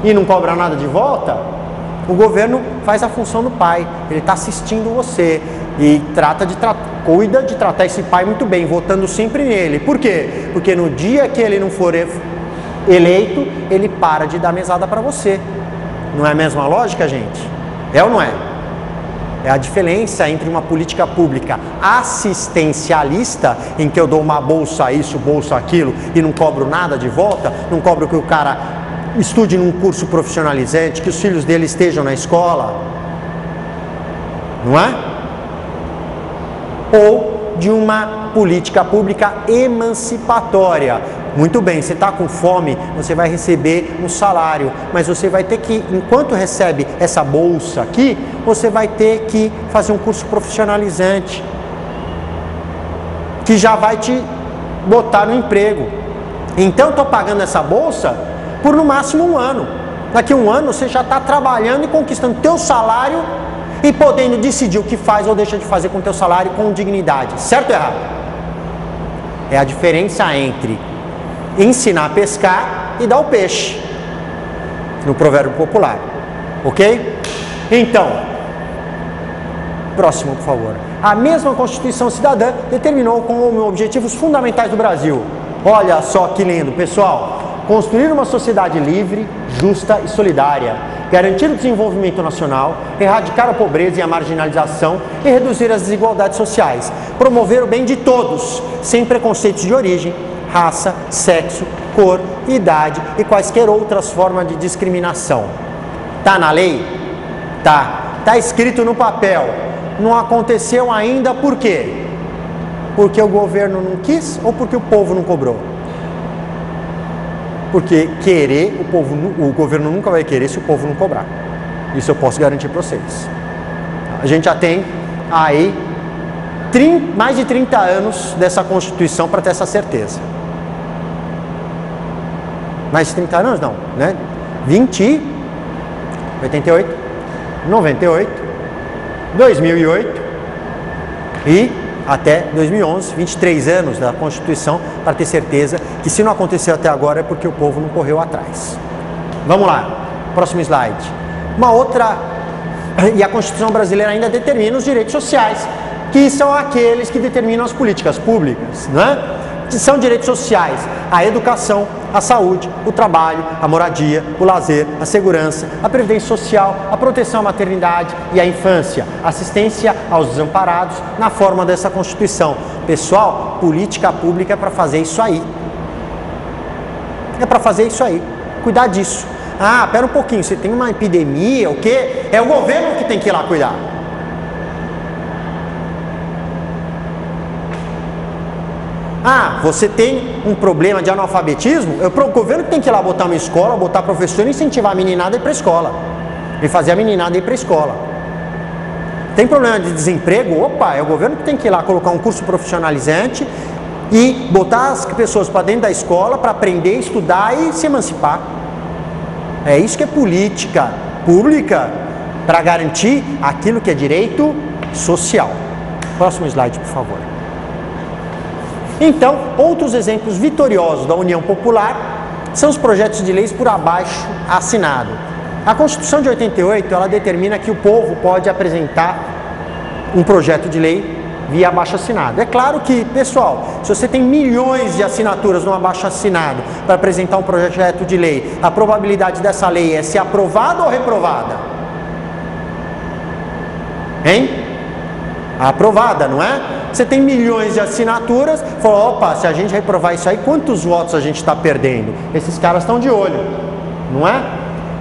Speaker 1: e não cobra nada de volta, o governo faz a função do pai, ele está assistindo você e cuida de tratar esse pai muito bem, votando sempre nele. Por quê? Porque no dia que ele não for eleito, ele para de dar mesada para você. Não é a mesma lógica, gente? É ou não é? É a diferença entre uma política pública assistencialista, em que eu dou uma bolsa isso, bolsa aquilo, e não cobro nada de volta, não cobro que o cara estude num curso profissionalizante, que os filhos dele estejam na escola, não é? Ou de uma política pública emancipatória. Muito bem, você está com fome, você vai receber um salário, mas você vai ter que, enquanto recebe essa bolsa aqui, você vai ter que fazer um curso profissionalizante, que já vai te botar no emprego. Então, estou pagando essa bolsa por no máximo 1 ano. Daqui a 1 ano, você já está trabalhando e conquistando teu salário e podendo decidir o que faz ou deixa de fazer com teu salário com dignidade. Certo ou errado? É a diferença entre ensinar a pescar e dar o peixe, no provérbio popular, ok? Então, próximo, por favor. A mesma Constituição Cidadã determinou como objetivos fundamentais do Brasil. Olha só que lindo, pessoal. Construir uma sociedade livre, justa e solidária, garantir o desenvolvimento nacional, erradicar a pobreza e a marginalização e reduzir as desigualdades sociais, promover o bem de todos, sem preconceitos de origem, raça, sexo, cor, idade e quaisquer outras formas de discriminação. Tá na lei? Tá. Tá escrito no papel. Não aconteceu ainda por quê? Porque o governo não quis ou porque o povo não cobrou? Porque querer, o governo nunca vai querer se o povo não cobrar. Isso eu posso garantir para vocês. A gente já tem aí mais de 30 anos dessa Constituição para ter essa certeza. Mais de 30 anos? Não, né? 88, 98, 2008 e até 2011, 23 anos da Constituição para ter certeza que se não aconteceu até agora é porque o povo não correu atrás. Vamos lá, próximo slide. Uma outra, e a Constituição brasileira ainda determina os direitos sociais, que são aqueles que determinam as políticas públicas, né? Que são direitos sociais: a educação, a saúde, o trabalho, a moradia, o lazer, a segurança, a previdência social, a proteção à maternidade e à infância, assistência aos desamparados na forma dessa Constituição. Pessoal, política pública é para fazer isso aí. É para fazer isso aí, cuidar disso. Ah, pera um pouquinho, você tem uma epidemia, o quê? É o governo que tem que ir lá cuidar. Ah, você tem um problema de analfabetismo? É o governo que tem que ir lá botar uma escola, botar professor e incentivar a meninada a ir para a escola. E fazer a meninada ir para a escola. Tem problema de desemprego? Opa, é o governo que tem que ir lá colocar um curso profissionalizante e botar as pessoas para dentro da escola para aprender, estudar e se emancipar. É isso que é política pública para garantir aquilo que é direito social. Próximo slide, por favor. Então, outros exemplos vitoriosos da União Popular são os projetos de leis por abaixo assinado. A Constituição de 88, ela determina que o povo pode apresentar um projeto de lei via abaixo assinado. É claro que, pessoal, se você tem milhões de assinaturas no abaixo assinado para apresentar um projeto de lei, a probabilidade dessa lei é ser aprovada ou reprovada? Hein? Aprovada, não é? Você tem milhões de assinaturas, falou, opa, se a gente reprovar isso aí, quantos votos a gente está perdendo? Esses caras estão de olho, não é?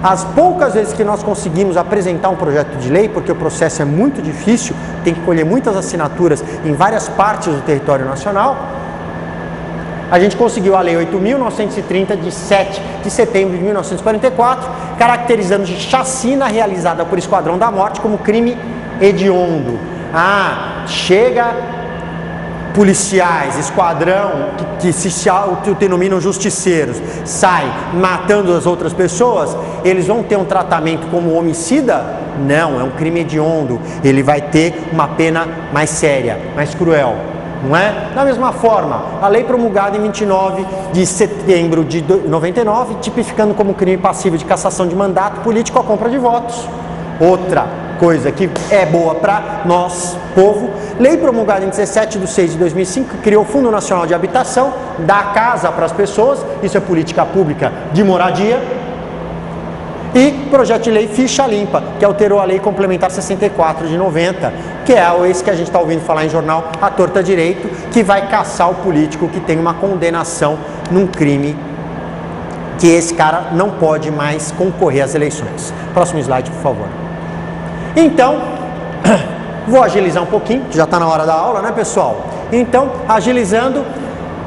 Speaker 1: As poucas vezes que nós conseguimos apresentar um projeto de lei, porque o processo é muito difícil, tem que colher muitas assinaturas em várias partes do território nacional, a gente conseguiu a Lei 8.930, de 7 de setembro de 1944, caracterizando de chacina realizada por Esquadrão da Morte como crime hediondo. Ah, chega policiais, esquadrão, que se autodenominam justiceiros, saem matando as outras pessoas, eles vão ter um tratamento como homicida? Não, é um crime hediondo. Ele vai ter uma pena mais séria, mais cruel, não é? Da mesma forma, a lei promulgada em 29 de setembro de 99, tipificando como crime passivo de cassação de mandato político a compra de votos. Outra coisa que é boa para nós, povo, lei promulgada em 17/6/2005, criou o Fundo Nacional de Habitação, dá casa para as pessoas, isso é política pública de moradia. E projeto de lei ficha limpa, que alterou a lei complementar 64 de 90, que é esse que a gente está ouvindo falar em jornal à torta direito, que vai caçar o político que tem uma condenação num crime que esse cara não pode mais concorrer às eleições. Próximo slide, por favor. Então, vou agilizar um pouquinho, já está na hora da aula, né, pessoal? Então, agilizando,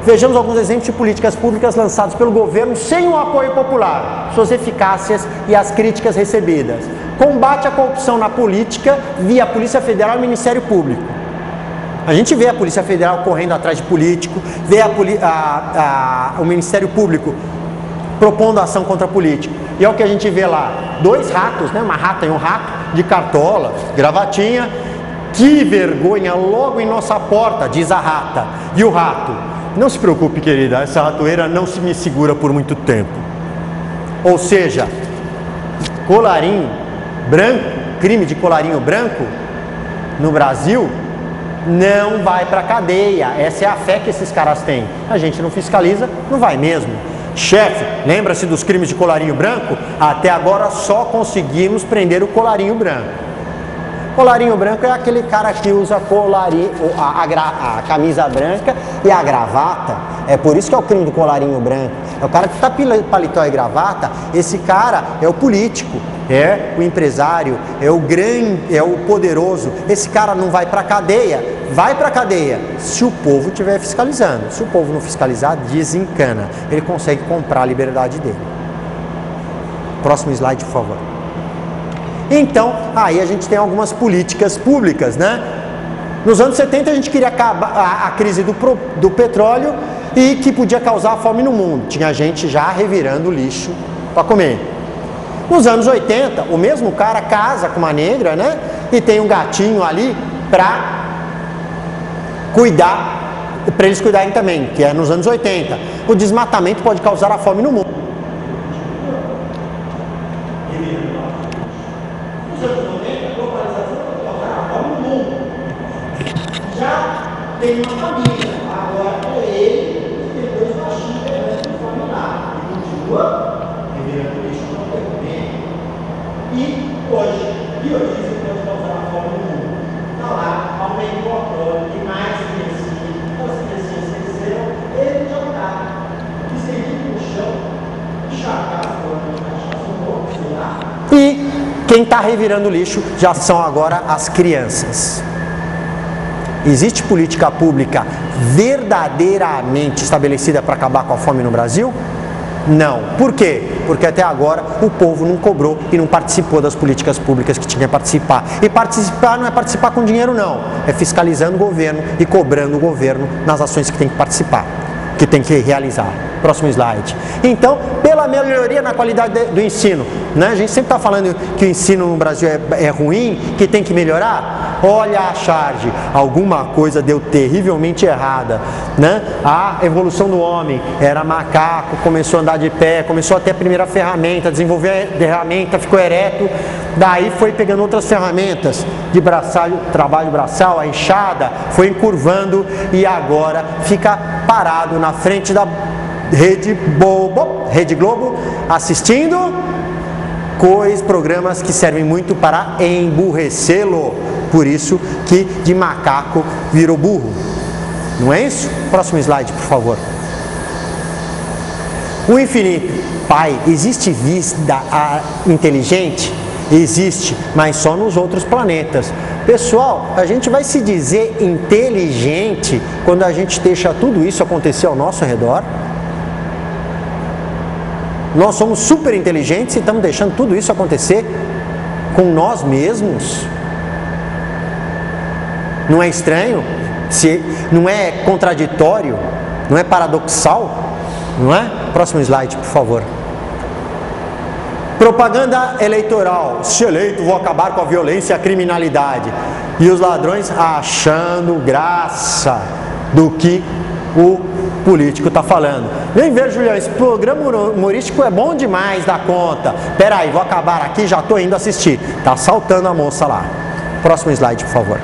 Speaker 1: vejamos alguns exemplos de políticas públicas lançadas pelo governo sem o apoio popular, suas eficácias e as críticas recebidas. Combate à corrupção na política via Polícia Federal e Ministério Público. A gente vê a Polícia Federal correndo atrás de político, vê o Ministério Público propondo ação contra político. E é o que a gente vê lá, 2 ratos, né? Uma rata e um rato, de cartola, gravatinha. Que vergonha, logo em nossa porta, diz a rata. E o rato: não se preocupe, querida, essa ratoeira não se me segura por muito tempo. Ou seja, colarinho branco, crime de colarinho branco no Brasil não vai para cadeia. Essa é a fé que esses caras têm. A gente não fiscaliza, não vai mesmo. Chefe, lembra-se dos crimes de colarinho branco? Até agora só conseguimos prender o colarinho branco. Colarinho branco é aquele cara que usa a camisa branca e a gravata. É por isso que é o crime do colarinho branco. É o cara que está paletó e gravata. Esse cara é o político, é o empresário, é o grande, é o poderoso. Esse cara não vai para cadeia. Vai para cadeia se o povo estiver fiscalizando. Se o povo não fiscalizar, desencana. Ele consegue comprar a liberdade dele. Próximo slide, por favor. Então, aí a gente tem algumas políticas públicas, né? Nos anos 70 a gente queria acabar a crise do petróleo e que podia causar fome no mundo. Tinha gente já revirando lixo para comer. Nos anos 80, o mesmo cara casa com uma negra, né? E tem um gatinho ali para eles cuidarem também, que é nos anos 80. O desmatamento pode causar a fome no mundo. Tem uma família, agora é ele e depois o machinho pegando de fome lá. E continua revirando lixo para poder comer. E hoje, biodiesel pode causar a fome no mundo. Está lá, aumenta o autódromo e mais criancinhas, as criancinhas cresceram, ele já está estendido no chão, encharcado, sei lá. E quem está revirando lixo já são agora as crianças. Existe política pública verdadeiramente estabelecida para acabar com a fome no Brasil? Não. Por quê? Porque até agora o povo não cobrou e não participou das políticas públicas que tinha que participar. E participar não é participar com dinheiro, não. É fiscalizando o governo e cobrando o governo nas ações que tem que participar, que tem que realizar. Próximo slide. Então, pela melhoria na qualidade do ensino, né? A gente sempre está falando que o ensino no Brasil é ruim, que tem que melhorar. Olha a charge, alguma coisa deu terrivelmente errada, né? A evolução do homem era macaco, começou a andar de pé, começou a ter a primeira ferramenta, desenvolver a ferramenta, ficou ereto, daí foi pegando outras ferramentas de braçal, trabalho braçal, a enxada, foi encurvando e agora fica parado na frente da Rede Globo, assistindo programas que servem muito para emburrecê-lo. Por isso que de macaco virou burro. Não é isso? Próximo slide, por favor. O infinito. Pai, existe vida inteligente? Existe, mas só nos outros planetas. Pessoal, a gente vai se dizer inteligente quando a gente deixa tudo isso acontecer ao nosso redor? Nós somos super inteligentes e estamos deixando tudo isso acontecer com nós mesmos? Não é estranho? Não é contraditório? Não é paradoxal? Não é? Próximo slide, por favor. Propaganda eleitoral. Se eleito, vou acabar com a violência e a criminalidade. E os ladrões achando graça do que o político está falando. Vem ver, Julião, esse programa humorístico é bom demais da conta. Peraí, vou acabar aqui, já estou indo assistir. Está assaltando a moça lá. Próximo slide, por favor.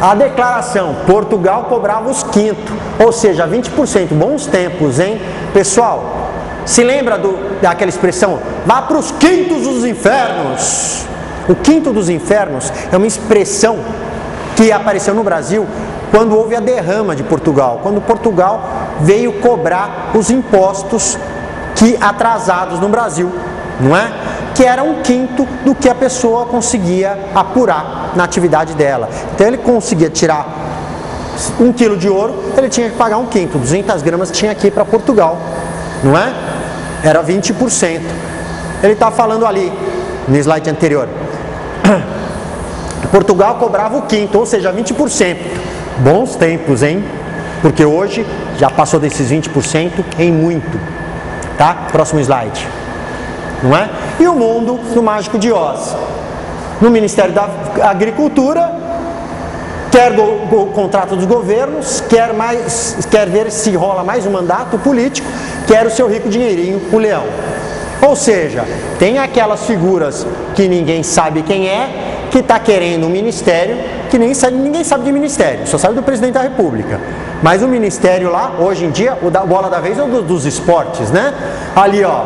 Speaker 1: A declaração, Portugal cobrava os quintos, ou seja, 20%. Bons tempos, hein? Pessoal, Se lembra daquela expressão, vá para os quintos dos infernos? O quinto dos infernos é uma expressão que apareceu no Brasil quando houve a derrama de Portugal, quando Portugal veio cobrar os impostos que atrasados no Brasil, não é? Que era um quinto do que a pessoa conseguia apurar na atividade dela. Então ele conseguia tirar 1 quilo de ouro, ele tinha que pagar um quinto, 200 gramas tinha que ir para Portugal, não é? Era 20%. Ele está falando ali, no slide anterior, Portugal cobrava o quinto, ou seja, 20%. Bons tempos, hein? Porque hoje já passou desses 20% em muito. Tá? Próximo slide. Não é? E o mundo do Mágico de Oz. No Ministério da Agricultura, quer o contrato dos governos, quer ver se rola mais um mandato político, quer o seu rico dinheirinho, o leão. Ou seja, tem aquelas figuras que ninguém sabe quem é, que está querendo um ministério, que ninguém sabe de ministério, só sabe do presidente da República. Mas o ministério lá, hoje em dia, o da bola da vez é o dos esportes, né? Ali, ó,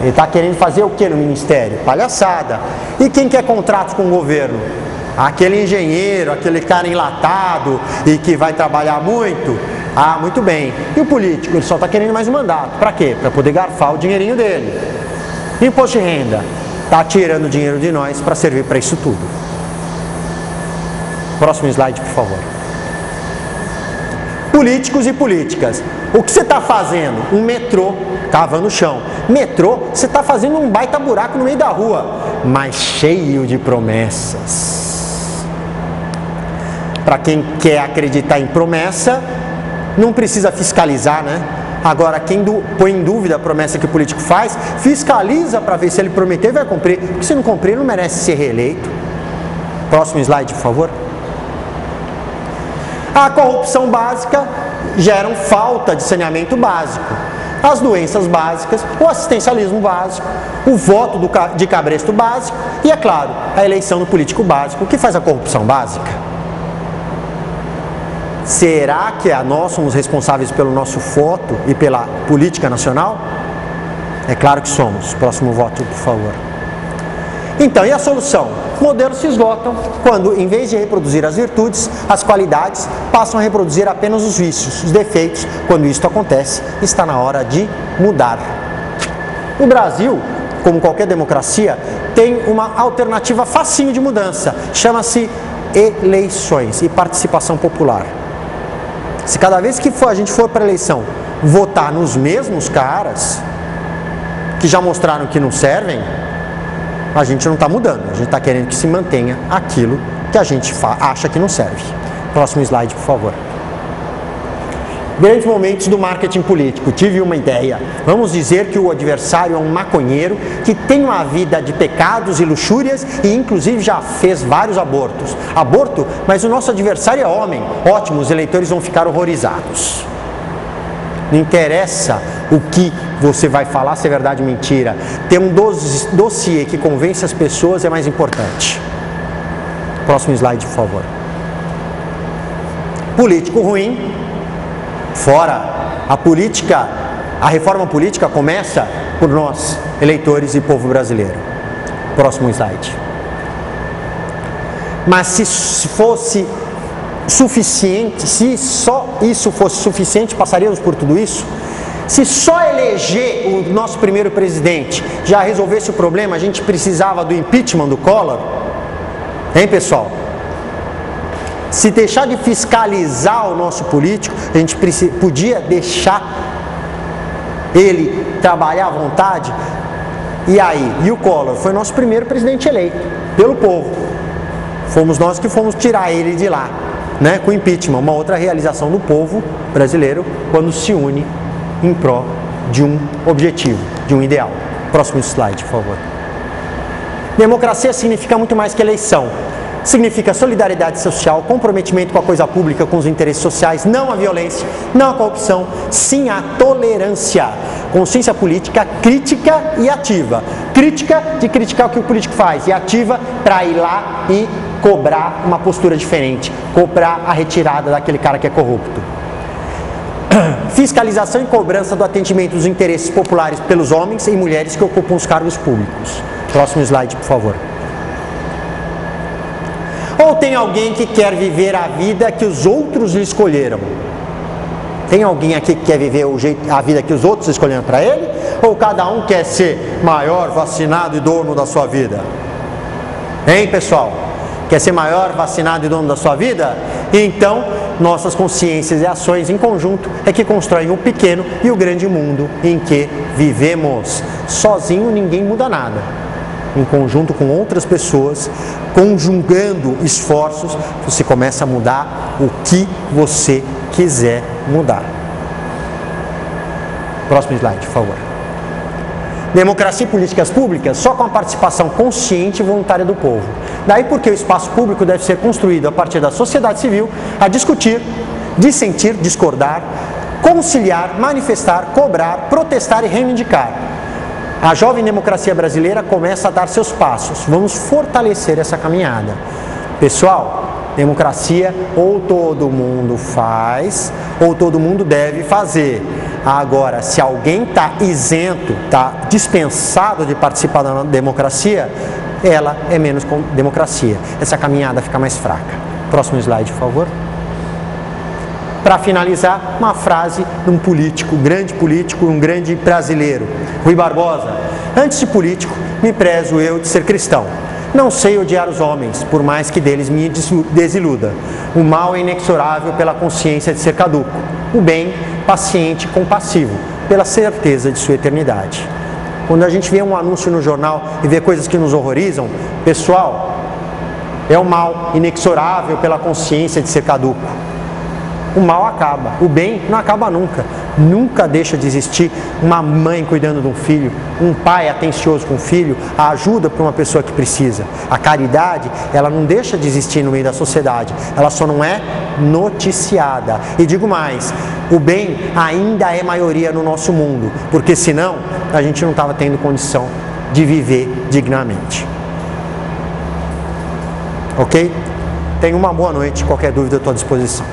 Speaker 1: ele está querendo fazer o que no ministério? Palhaçada. E quem quer contratos com o governo? Aquele engenheiro, aquele cara enlatado e que vai trabalhar muito? Ah, muito bem. E o político? Ele só está querendo mais um mandato. Para quê? Para poder garfar o dinheirinho dele. Imposto de renda. Está tirando dinheiro de nós para servir para isso tudo. Próximo slide, por favor. Políticos e políticas. O que você está fazendo? Um metrô cavando o chão. Metrô, você está fazendo um baita buraco no meio da rua, mas cheio de promessas. Para quem quer acreditar em promessa, não precisa fiscalizar, né? Agora, quem põe em dúvida a promessa que o político faz, fiscaliza para ver se ele prometeu e vai cumprir. Porque se não cumprir, ele não merece ser reeleito. Próximo slide, por favor. A corrupção básica gera falta de saneamento básico. As doenças básicas, o assistencialismo básico, o voto de cabresto básico e, é claro, a eleição do político básico. O que faz a corrupção básica? Será que nós somos responsáveis pelo nosso voto e pela política nacional? É claro que somos. Próximo voto, por favor. Então, e a solução? Modelos se esgotam quando, em vez de reproduzir as virtudes, as qualidades, passam a reproduzir apenas os vícios, os defeitos. Quando isso acontece, está na hora de mudar. O Brasil, como qualquer democracia, tem uma alternativa facinho de mudança. Chama-se eleições e participação popular. Se cada vez que a gente for para a eleição votar nos mesmos caras, que já mostraram que não servem, a gente não está mudando, a gente está querendo que se mantenha aquilo que a gente acha que não serve. Próximo slide, por favor. Grandes momentos do marketing político. Tive uma ideia. Vamos dizer que o adversário é um maconheiro que tem uma vida de pecados e luxúrias e inclusive já fez vários abortos. Aborto, mas o nosso adversário é homem. Ótimo, os eleitores vão ficar horrorizados. Não interessa o que você vai falar, se é verdade ou mentira. Ter um dossiê que convence as pessoas é mais importante. Próximo slide, por favor. Político ruim, fora. A reforma política começa por nós, eleitores e povo brasileiro. Próximo slide. Mas se fosse suficiente, se só isso fosse suficiente, passaríamos por tudo isso? Se só eleger o nosso primeiro presidente já resolvesse o problema, a gente precisava do impeachment do Collor? Hein, pessoal? Se deixar de fiscalizar o nosso político, a gente podia deixar ele trabalhar à vontade? E aí? E o Collor foi nosso primeiro presidente eleito pelo povo. Fomos nós que fomos tirar ele de lá, né? Com o impeachment, uma outra realização do povo brasileiro quando se une em pró de um objetivo, de um ideal. Próximo slide, por favor. Democracia significa muito mais que eleição. Significa solidariedade social, comprometimento com a coisa pública, com os interesses sociais, não a violência, não a corrupção, sim a tolerância. Consciência política crítica e ativa. Crítica de criticar o que o político faz e ativa para ir lá e cobrar uma postura diferente, cobrar a retirada daquele cara que é corrupto. fiscalização e cobrança do atendimento dos interesses populares pelos homens e mulheres que ocupam os cargos públicos. Próximo slide, por favor. Ou tem alguém que quer viver a vida que os outros lhe escolheram? Tem alguém aqui que quer viver a vida que os outros escolheram para ele? Ou cada um quer ser maior, vacinado e dono da sua vida? Hein, pessoal? Quer ser maior, vacinado e dono da sua vida? Então, nossas consciências e ações em conjunto é que constroem o pequeno e o grande mundo em que vivemos. Sozinho ninguém muda nada. Em conjunto com outras pessoas, conjugando esforços, você começa a mudar o que você quiser mudar. Próximo slide, por favor. Democracia e políticas públicas só com a participação consciente e voluntária do povo. Daí porque o espaço público deve ser construído a partir da sociedade civil a discutir, dissentir, discordar, conciliar, manifestar, cobrar, protestar e reivindicar. A jovem democracia brasileira começa a dar seus passos. Vamos fortalecer essa caminhada. Pessoal, democracia ou todo mundo faz, ou todo mundo deve fazer. Agora, se alguém está isento, está dispensado de participar da democracia, ela é menos democracia. Essa caminhada fica mais fraca. Próximo slide, por favor. Para finalizar, uma frase de um político, um grande brasileiro, Rui Barbosa. Antes de político, me prezo eu de ser cristão. Não sei odiar os homens, por mais que deles me desiluda. O mal é inexorável pela consciência de ser caduco. O bem, paciente e compassivo, pela certeza de sua eternidade. Quando a gente vê um anúncio no jornal e vê coisas que nos horrorizam, pessoal, é o mal inexorável pela consciência de ser caduco. O mal acaba, o bem não acaba nunca. Nunca deixa de existir uma mãe cuidando de um filho, um pai atencioso com o filho, a ajuda para uma pessoa que precisa. A caridade, ela não deixa de existir no meio da sociedade, ela só não é noticiada. E digo mais, o bem ainda é maioria no nosso mundo, porque senão a gente não estava tendo condição de viver dignamente. Ok? Tenha uma boa noite, qualquer dúvida eu estou à disposição.